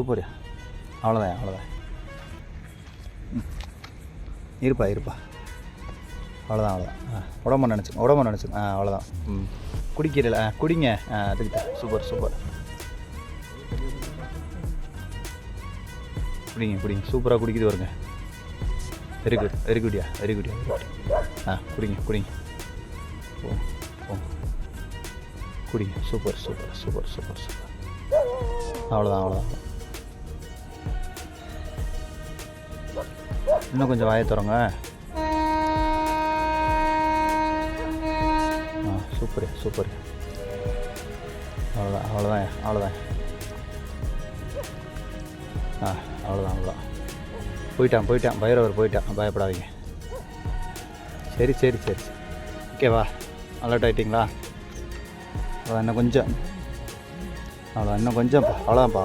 சூப்பர்யா. அவ்வளோதான் அவ்வளோதான். இருப்பா இருப்பா. அவ்வளோதான் அவ்வளோதான். உடம்பு நினச்சிங்க. அவ்வளோதான். குடிக்கிறல குடிங்க. அதுக்கு சூப்பர் சூப்பர். குடிங்க சூப்பராக குடிக்குது வருங்க. வெரி குட்யா. குடிங்க ஓ குடிங்க. சூப்பர். அவ்வளோதான். இன்னும் கொஞ்சம் வாயை தரோங்க. சூப்பர். அவ்வளோதான். அவ்வளோதான். போயிட்டான் பைரவர் போயிட்டான். பயப்படாதீங்க. சரி. ஓகேவா? அலர்ட் ஆகிட்டிங்களா? இன்னும் கொஞ்சம். இன்னும் கொஞ்சம்ப்பா. அவ்வளோதான்ப்பா.